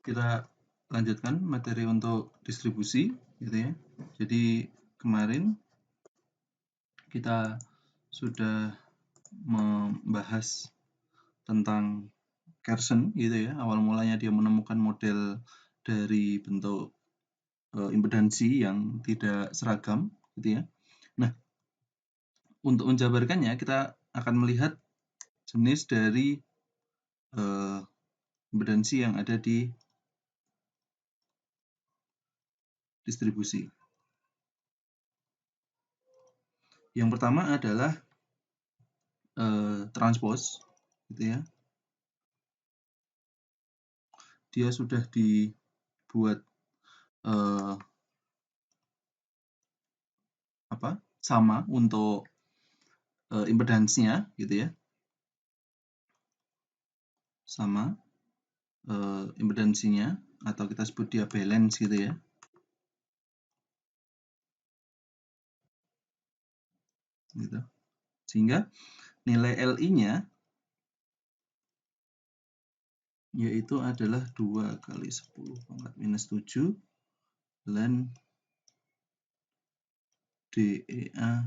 kita lanjutkan materi untuk distribusi gitu ya. Jadi kemarin kita sudah membahas tentang Kersen gitu ya. Awal mulanya dia menemukan model dari bentuk impedansi yang tidak seragam gitu ya. Nah, untuk menjabarkannya kita akan melihat jenis dari impedansi yang ada di distribusi. Yang pertama adalah transpose gitu ya. Dia sudah dibuat sama untuk impedansnya gitu ya, sama impedansinya, atau kita sebut dia balance gitu ya. Gitu. Sehingga nilai Li-nya yaitu adalah 2 kali 10 pangkat minus 7 ln dEA,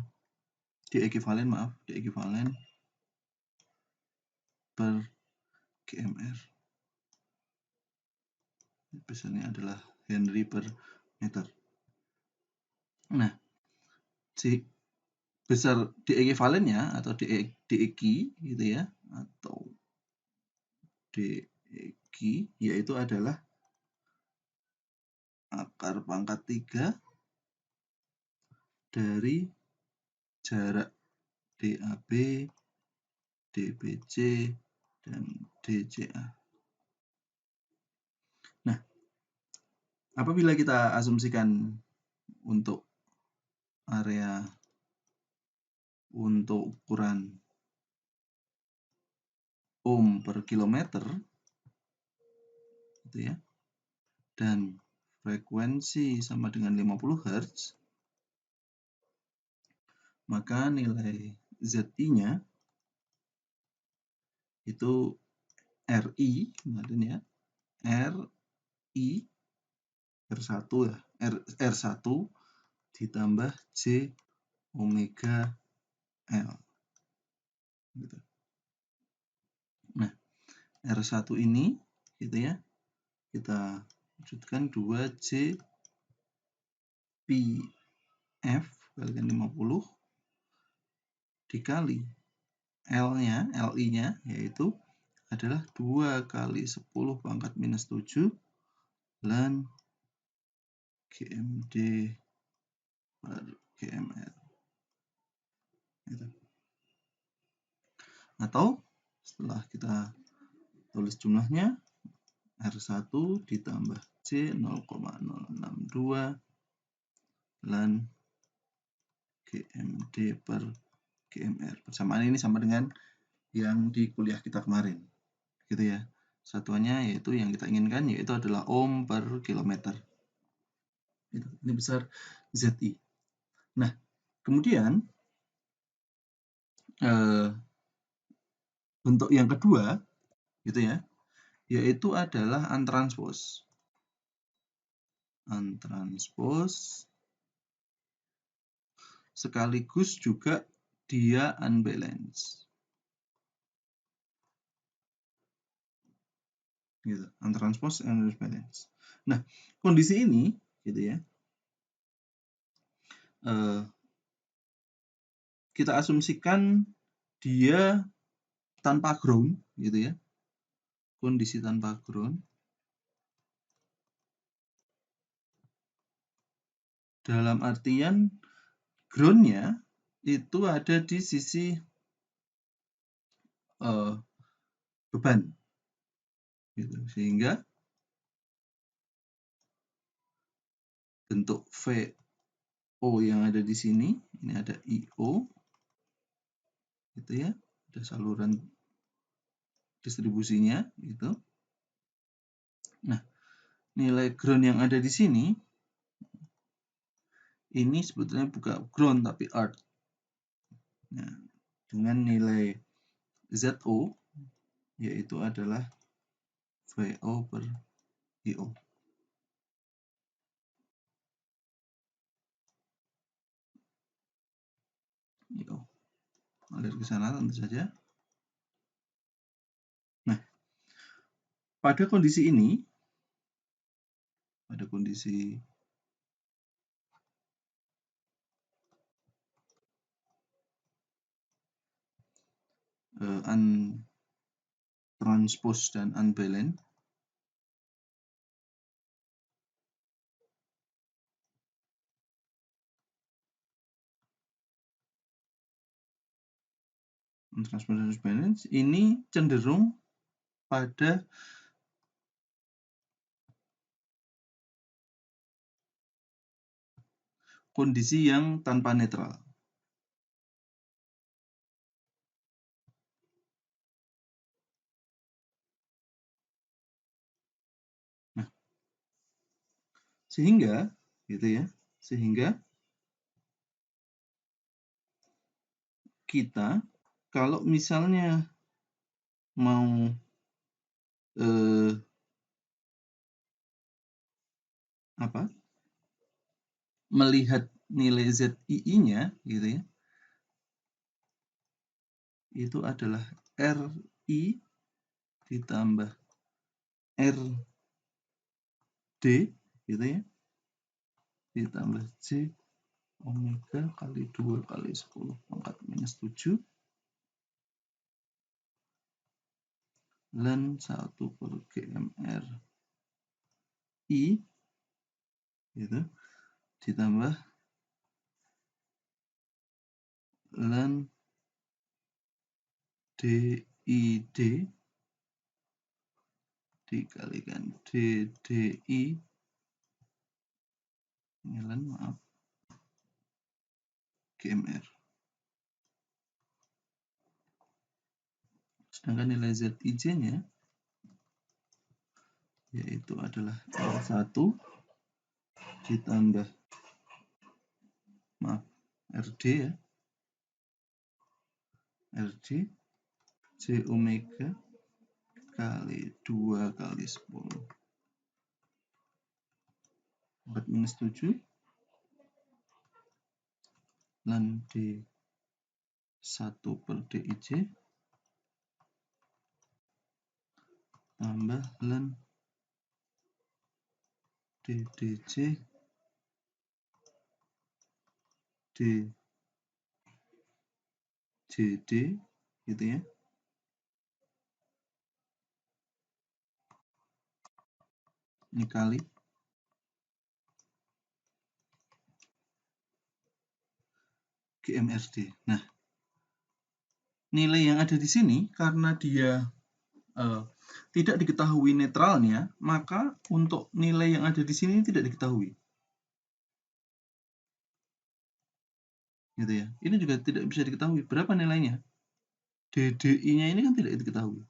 dEkivalen per GMR. Besarnya adalah Henry per meter. Nah, besar dEkivalennya atau dEk gitu ya, atau dEk yaitu adalah akar pangkat 3 dari jarak DAB, DBC, dan DCA. Nah, apabila kita asumsikan untuk area untuk ukuran ohm per kilometer gitu ya, dan frekuensi sama dengan 50 Hz, maka nilai Zi-nya itu RI kemarin ya, RI R1 ya, R1 ditambah J omega L gitu. Nah, R1 ini gitu ya, kita wujudkan 2J PF kalikan 50 dikali L-nya, Li-nya yaitu adalah 2 kali 10 pangkat minus 7 ln GMD per GMR. Gitu. Atau setelah kita tulis jumlahnya, R1 ditambah J 0,062 ln GMD per GMR. Persamaan ini sama dengan yang di kuliah kita kemarin. Gitu ya. Satuannya yaitu yang kita inginkan yaitu adalah ohm per kilometer. Ini besar Zi. Nah, kemudian bentuk yang kedua gitu ya, yaitu adalah untranspose. Untranspose sekaligus juga dia unbalance. Gitu, untranspose and unbalance. Nah, kondisi ini gitu ya, kita asumsikan dia tanpa ground gitu ya, kondisi tanpa ground. Dalam artian groundnya itu ada di sisi beban, gitu. Sehingga bentuk VO yang ada di sini, ini ada IO, gitu ya, ada saluran distribusinya, gitu. Nah, nilai ground yang ada di sini, ini sebetulnya bukan ground tapi earth. Nah, dengan nilai ZO yaitu adalah VO per IO. IO. Mengalir ke sana tentu saja. Nah, pada kondisi ini, pada kondisi untranspose dan unbalance, untranspose dan unbalance ini cenderung pada kondisi yang tanpa netral. Nah, sehingga kita kalau misalnya mau melihat nilai ZII-nya itu adalah RI ditambah RD ditambah J omega kali 2 kali 10 pangkat minus 7 ln 1 per GMR I ditambah ln DID dikalikan DDI ln GMR. Sedangkan nilai ZIJ-nya yaitu adalah R1 ditambah RD RD J omega kali 2 kali 10 4 minus 7 ln D1 per DIJ tambah ln DDJ DJD ini kali GMRD. Nah, nilai yang ada di sini karena dia tidak diketahui netralnya, maka untuk nilai yang ada di sini tidak diketahui. Ini juga tidak bisa diketahui berapa nilainya. DDI-nya ini kan tidak diketahui.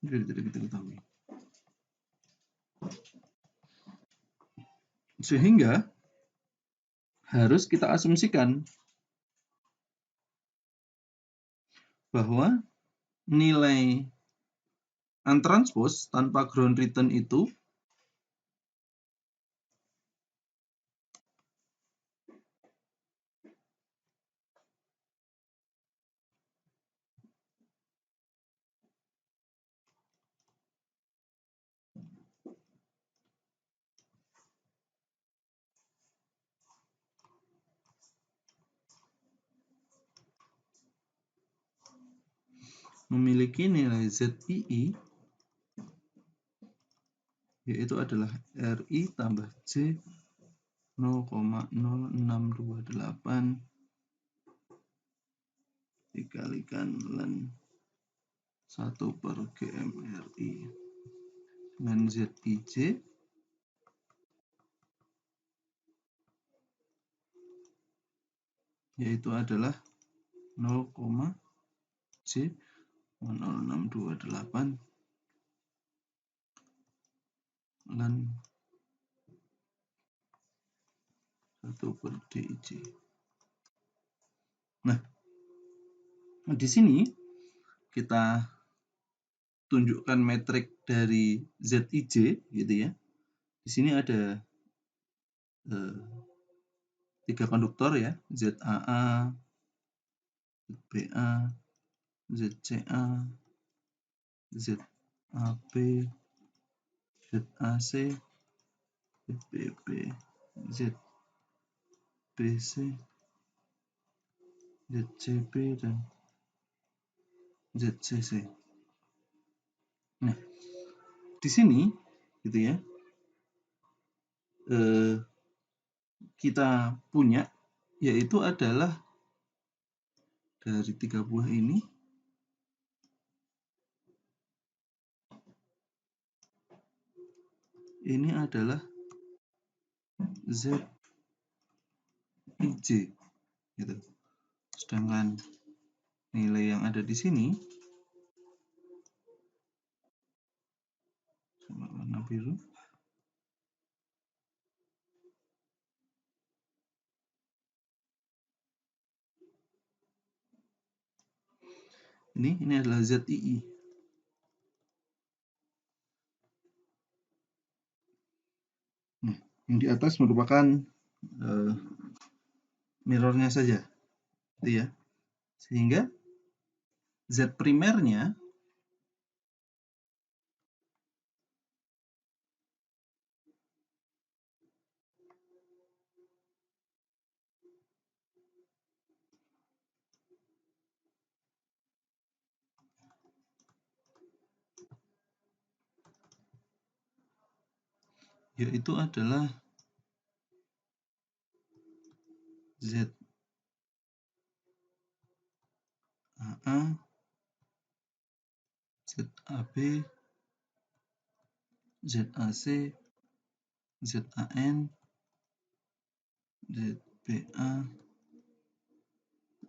Tidak diketahui. Sehingga harus kita asumsikan bahwa nilai untranspose tanpa ground return itu memiliki nilai ZII yaitu adalah RI tambah J 0,0628 dikalikan ln 1 per GMRI dengan ZIJ yaitu adalah 0,0628 ln 1 per DIJ. Nah, di sini kita tunjukkan metrik dari ZIJ gitu ya. Di sini ada 3 konduktor ya, ZAA, ZBA, ZCA, ZAB, ZAC, ZBB, ZBC, ZCB, dan ZCC. Nah, di sini gitu ya, kita punya yaitu adalah dari 3 buah ini adalah ZIJ gitu. Sedangkan nilai yang ada di sini sama warna biru ini adalah ZII. Nah, yang di atas merupakan mirrornya saja, gitu ya. Sehingga Z primernya yaitu adalah ZAA, ZAB, ZAC, ZAN, ZBA,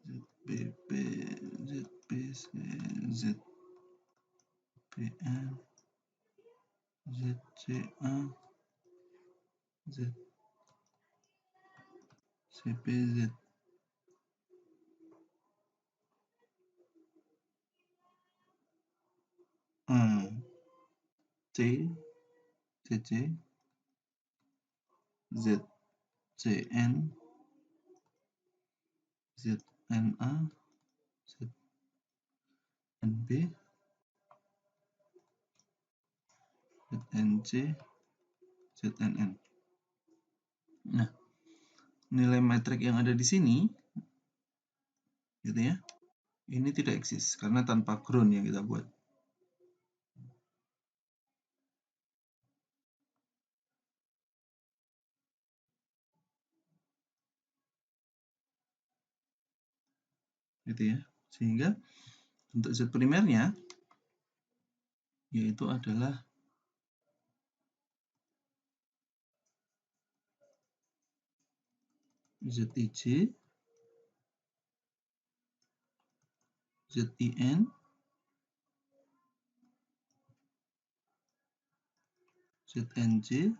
ZBB, ZBC, ZBN, ZCA, ZCPZ. C, CC, ZCN, ZNA, ZNB, ZNC, ZNN. Nah, nilai metrik yang ada di sini gitu ya, ini tidak eksis karena tanpa ground yang kita buat. Gitu ya. Sehingga untuk Z primernya yaitu adalah ZIJ, ZIN, ZNJ,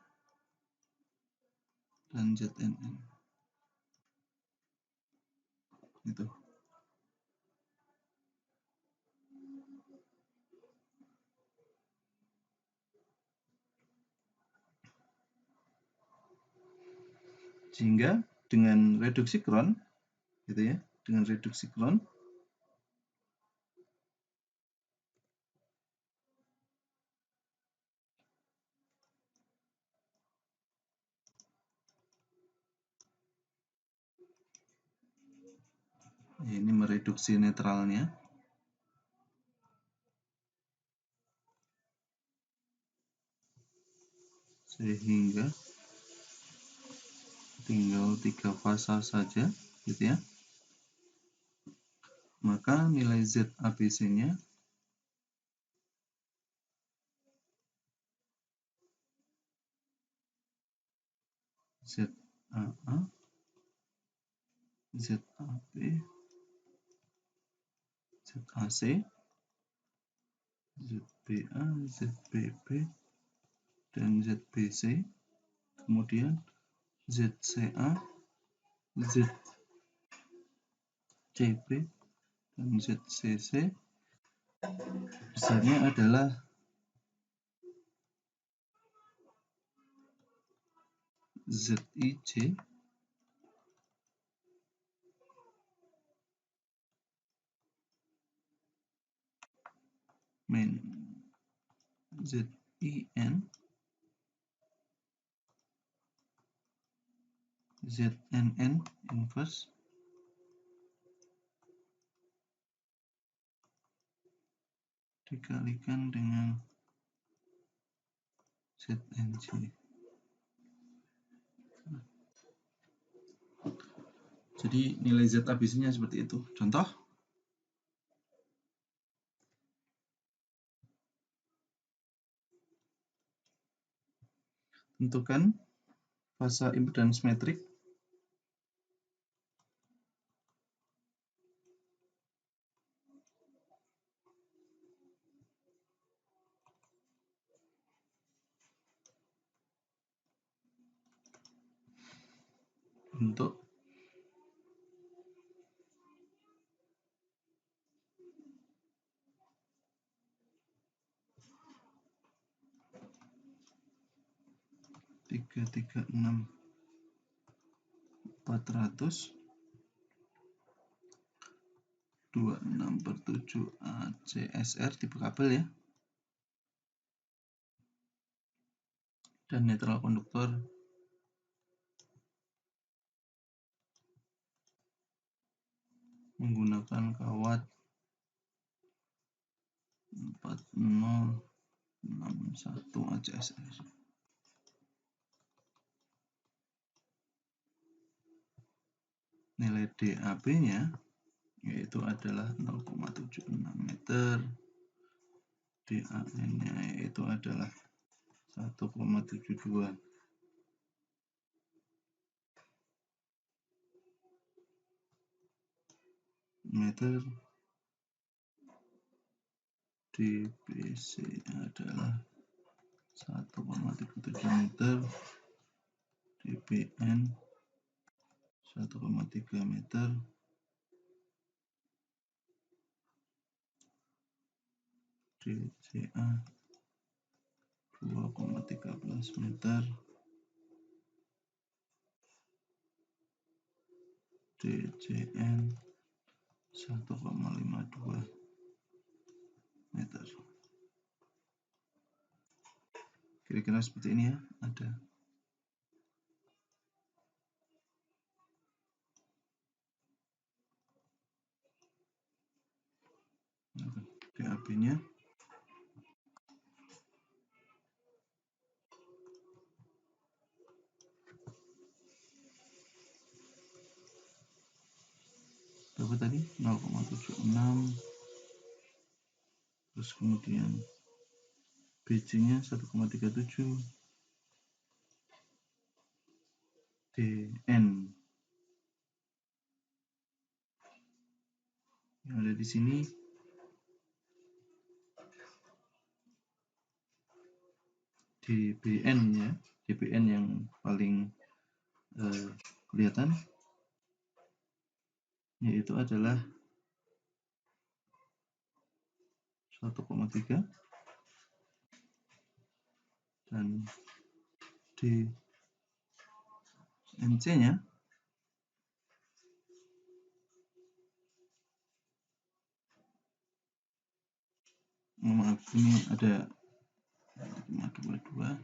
dan ZNN. Gitu. Sehingga dengan reduksi kron gitu ya, dengan reduksi kron ini mereduksi netralnya sehingga tinggal 3 fasa saja gitu ya. Maka nilai ZABC-nya ZAA, ZAB, ZAC, ZBA, ZBB, dan ZBC, kemudian ZCA, ZCB, dan ZCC, besarnya adalah ZIJ min ZIN ZNN inverse dikalikan dengan ZNJ. Jadi nilai Z ABC-nya seperti itu. Contoh, tentukan fasa impedans metrik untuk tiga tiga enam 400 26/7 ACSR tipe kabel ya, dan netral konduktor menggunakan kawat 4061 ACSR. Nilai DAB-nya yaitu adalah 0,76 meter, DAN-nya yaitu adalah 1,72 meter, DBC adalah 1,37 meter, DBN 1,3 meter, DCA 2,13 meter, DCN 1,52 meter. Kira-kira seperti ini ya, ada DAB-nya. Berapa tadi? 0,76, terus kemudian BC-nya 1,37, DN yang ada di sini DBN ya, DBN yang paling kelihatan yaitu adalah 1,3, dan DNC-nya maaf, ini ada 522,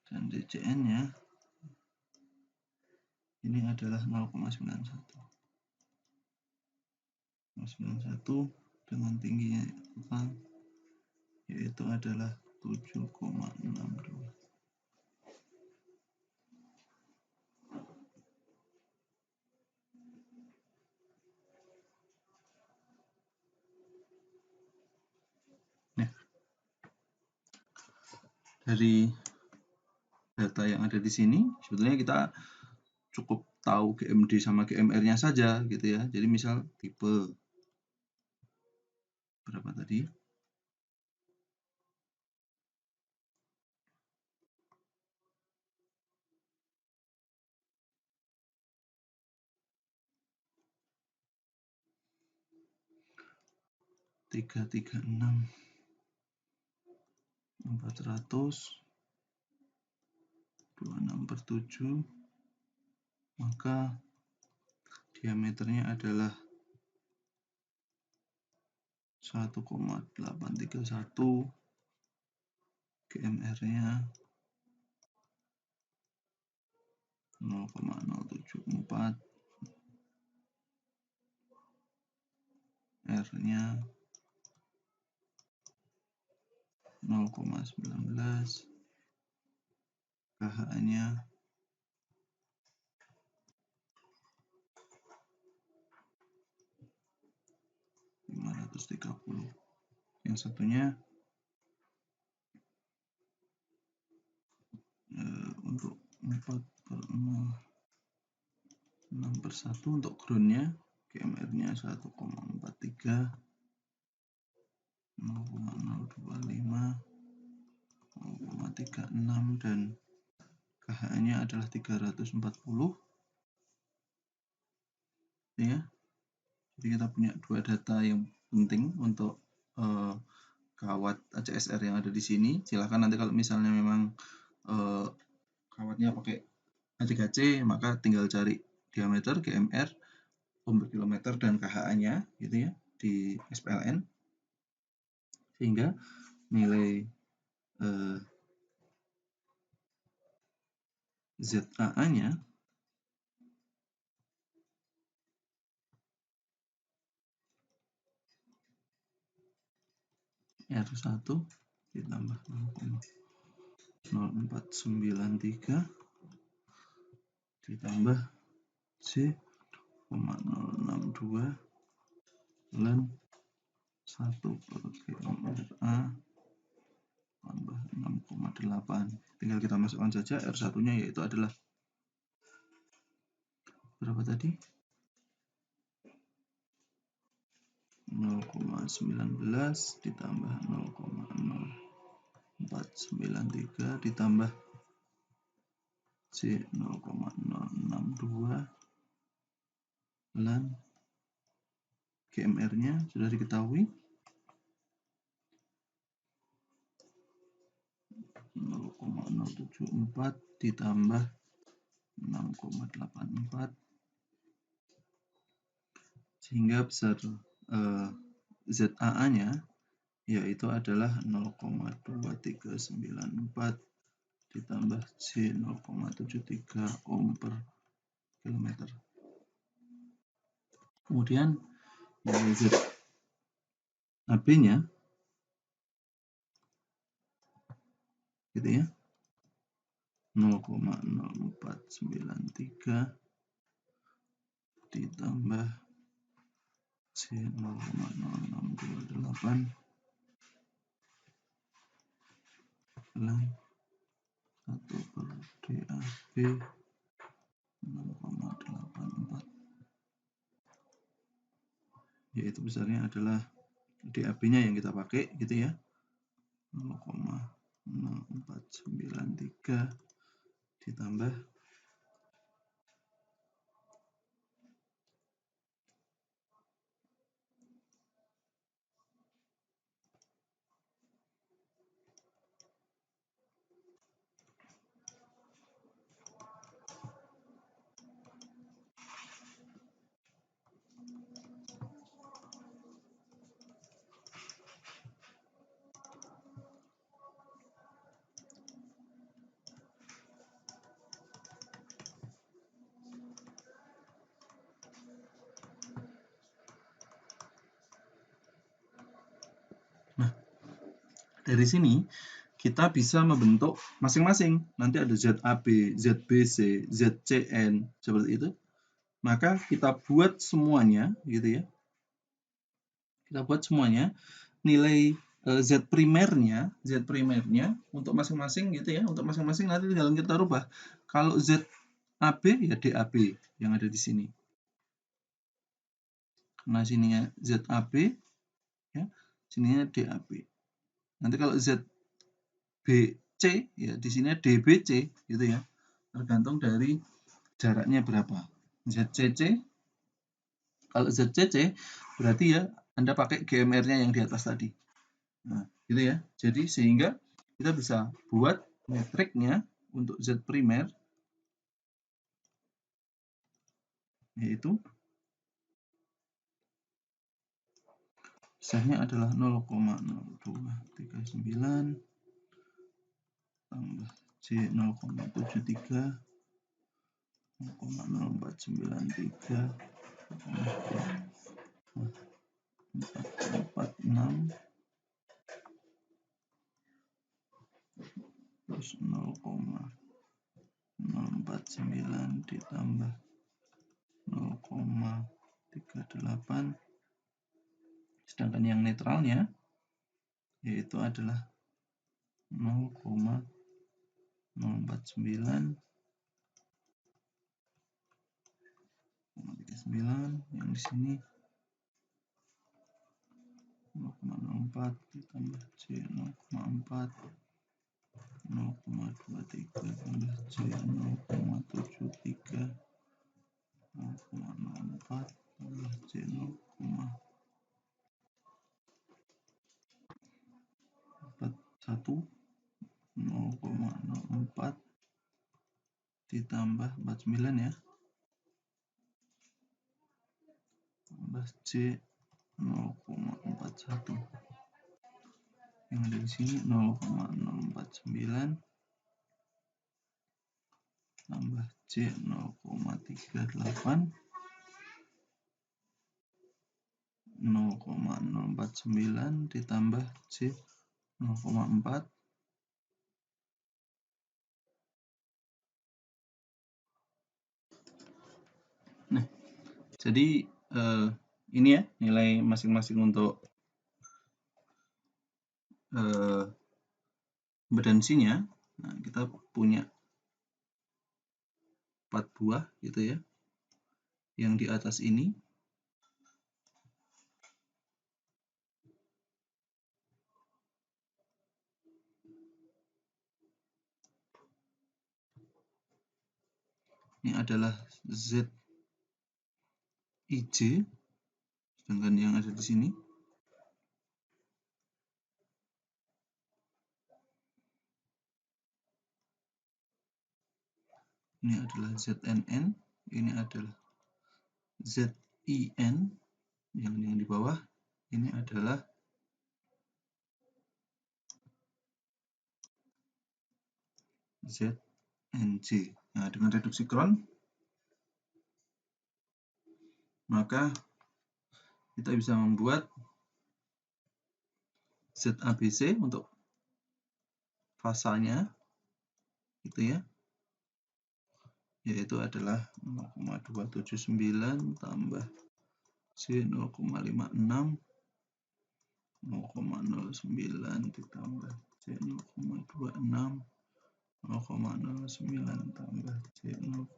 dan DCN-nya ini adalah 0,91 dengan tingginya total yaitu adalah 7,62. Nah, dari data yang ada di sini sebetulnya kita cukup tahu GMD sama GMR-nya saja gitu ya. Jadi misal tipe berapa tadi? 336 400 26/7, maka diameternya adalah 1,831, GMR-nya 0,074, R-nya 0,19, KH-nya 530. Yang satunya untuk 4/0 6/1 untuk groundnya, GMR-nya 1,43, 0,025, 0,36, dan KH-nya adalah 340. Ya, jadi kita punya dua data yang penting untuk kawat ACSR yang ada di sini. Silahkan nanti kalau misalnya memang kawatnya pakai A3C, maka tinggal cari diameter, GMR, ohm per kilometer, dan KH-nya gitu ya di SPLN, sehingga nilai ZAA-nya R1 ditambah 0,0493 ditambah C,062 ln 1/GMRA tambah 6,8. Tinggal kita masukkan saja R1-nya, yaitu adalah berapa tadi? 0,19 ditambah 0,0493 ditambah C,062 ln GMR-nya sudah diketahui 0,074 ditambah 6,84, sehingga besar ZAA-nya yaitu adalah 0,2394 ditambah C,073 ohm per kilometer. Kemudian nilai ZAB-nya gitu ya, 0,0493 ditambah C,0628 ln 1/DAB 0,84, yaitu besarnya adalah DAB-nya yang kita pakai gitu ya, 0,0493 ditambah dari sini kita bisa membentuk masing-masing. Nanti ada ZAB, ZBC, ZCN seperti itu. Maka kita buat semuanya gitu ya. Kita buat semuanya, nilai Z primernya untuk masing-masing gitu ya. Untuk masing-masing nanti tinggal kita rubah. Kalau ZAB ya DAB yang ada di sini. Nah, sininya ZAB ya, sininya DAB. Nanti kalau ZBC ya di sini DBC gitu ya. Tergantung dari jaraknya berapa. ZCC, kalau ZCC berarti ya Anda pakai GMR-nya yang di atas tadi. Nah, gitu ya. Jadi sehingga kita bisa buat metriknya untuk Z primer, yaitu besarnya adalah 0,0239 tambah C 0,73 0,0493 446 plus 0,049 ditambah 0,38, sedangkan yang netralnya yaitu adalah 0,049 yang di sini 0,04 ditambah C 0,4 0,23 tambah C 0,73 0,04 tambah C 0,41 0,04 ditambah 49 ya, tambah C 0,41 yang ada di sini 0,049 tambah C 0,38 0,049 ditambah C 0,4 Nah, jadi ini ya nilai masing-masing untuk impedansinya. Nah, kita punya 4 buah gitu ya. Yang di atas ini adalah ZIJ, sedangkan yang ada di sini ini adalah ZNN, ini adalah ZIN, yang di bawah ini adalah ZNJ. Nah, dengan reduksi Kron maka kita bisa membuat ZABC untuk fasanya gitu ya, yaitu adalah 0,279 tambah C 0,56 0,09 ditambah C 0,26 0,09 tambah C 0,20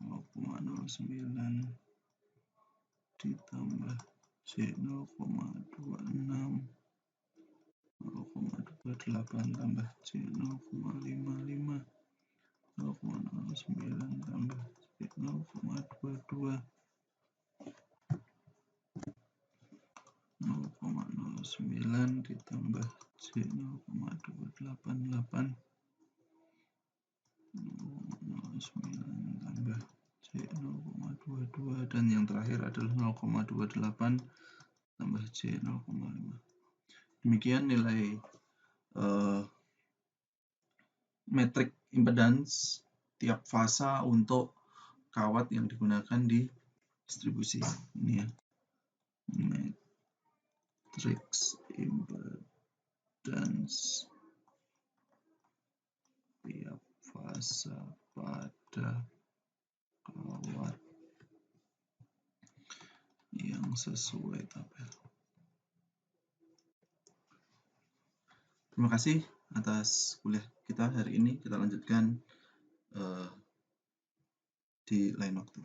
0,09 ditambah C 0,26 0,28 tambah C 0,55 0,09 tambah C 0,22 0,09 ditambah C 0,288 0,09 tambah C 0,22 dan yang terakhir adalah 0,28 tambah C 0,5. Demikian nilai metrik impedans tiap fasa untuk kawat yang digunakan di distribusi. Ini ya, matriks impedans tiap fasa pada kawat yang sesuai tabel. Terima kasih atas kuliah kita hari ini. Kita lanjutkan di lain waktu.